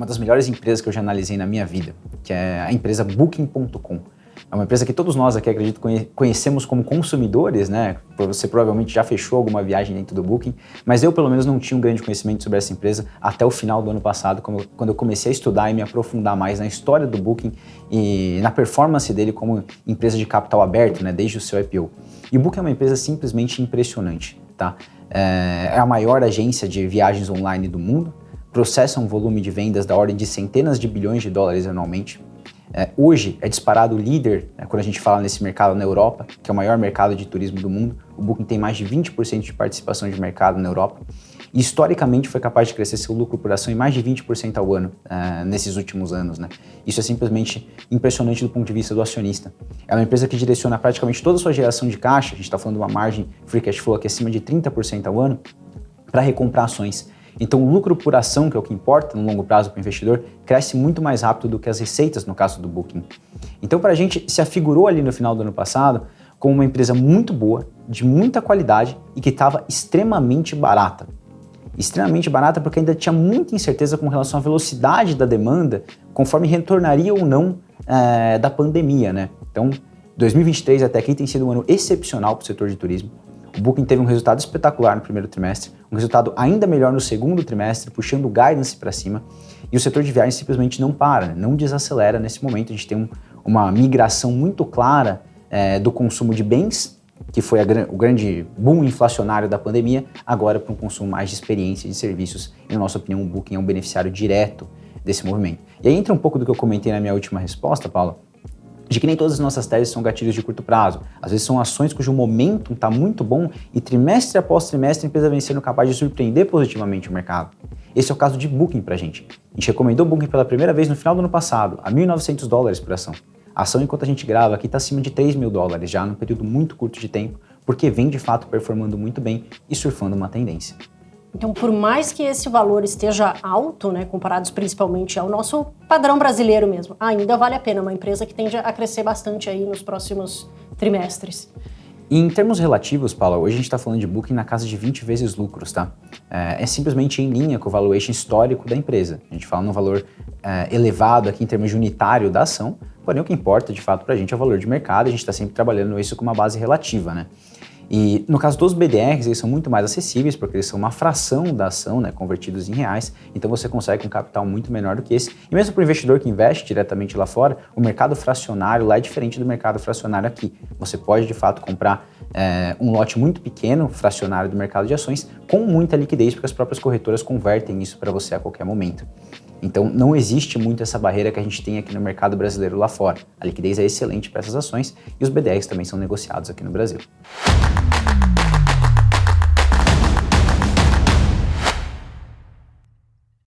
uma das melhores empresas que eu já analisei na minha vida, que é a empresa Booking.com. É uma empresa que todos nós aqui, acredito, conhecemos como consumidores, né? Você provavelmente já fechou alguma viagem dentro do Booking, mas eu, pelo menos, não tinha um grande conhecimento sobre essa empresa até o final do ano passado, quando eu comecei a estudar e me aprofundar mais na história do Booking e na performance dele como empresa de capital aberto, né? Desde o seu IPO. E o Booking é uma empresa simplesmente impressionante, tá? É a maior agência de viagens online do mundo, processa um volume de vendas da ordem de centenas de bilhões de dólares anualmente. Hoje é disparado líder, né, quando a gente fala nesse mercado na Europa, que é o maior mercado de turismo do mundo. O Booking tem mais de 20% de participação de mercado na Europa e historicamente foi capaz de crescer seu lucro por ação em mais de 20% ao ano nesses últimos anos, né? Isso é simplesmente impressionante do ponto de vista do acionista. É uma empresa que direciona praticamente toda a sua geração de caixa, a gente está falando de uma margem free cash flow aqui acima de 30% ao ano, para recomprar ações. Então o lucro por ação, que é o que importa no longo prazo para o investidor, cresce muito mais rápido do que as receitas no caso do Booking. Então para a gente se afigurou ali no final do ano passado como uma empresa muito boa, de muita qualidade e que estava extremamente barata. Extremamente barata porque ainda tinha muita incerteza com relação à velocidade da demanda, conforme retornaria ou não da pandemia, né? Então 2023 até aqui tem sido um ano excepcional para o setor de turismo. O Booking teve um resultado espetacular no primeiro trimestre, um resultado ainda melhor no segundo trimestre, puxando o guidance para cima, e o setor de viagens simplesmente não para, né? Não desacelera nesse momento. A gente tem uma migração muito clara do consumo de bens, que foi o grande boom inflacionário da pandemia, agora para um consumo mais de experiência e de serviços. E, na nossa opinião, o Booking é um beneficiário direto desse movimento. E aí entra um pouco do que eu comentei na minha última resposta, Paulo, de que nem todas as nossas teses são gatilhos de curto prazo. Às vezes são ações cujo momentum está muito bom e trimestre após trimestre a empresa vem sendo capaz de surpreender positivamente o mercado. Esse é o caso de Booking pra gente. A gente recomendou Booking pela primeira vez no final do ano passado, a $1.900 por ação. A ação, enquanto a gente grava aqui, está acima de $3.000 já num período muito curto de tempo, porque vem de fato performando muito bem e surfando uma tendência. Então, por mais que esse valor esteja alto, né, comparados principalmente ao nosso padrão brasileiro mesmo, ainda vale a pena, uma empresa que tende a crescer bastante aí nos próximos trimestres. Em termos relativos, Paula, hoje a gente está falando de Booking na casa de 20 vezes lucros, tá? É simplesmente em linha com o valuation histórico da empresa. A gente fala num valor elevado aqui em termos de unitário da ação, porém o que importa de fato para a gente é o valor de mercado, a gente está sempre trabalhando isso com uma base relativa, né? E no caso dos BDRs, eles são muito mais acessíveis, porque eles são uma fração da ação, né, convertidos em reais, então você consegue um capital muito menor do que esse. E mesmo para o investidor que investe diretamente lá fora, o mercado fracionário lá é diferente do mercado fracionário aqui. Você pode, de fato, comprar um lote muito pequeno, fracionário do mercado de ações, com muita liquidez, porque as próprias corretoras convertem isso para você a qualquer momento. Então não existe muito essa barreira que a gente tem aqui no mercado brasileiro lá fora. A liquidez é excelente para essas ações e os BDRs também são negociados aqui no Brasil.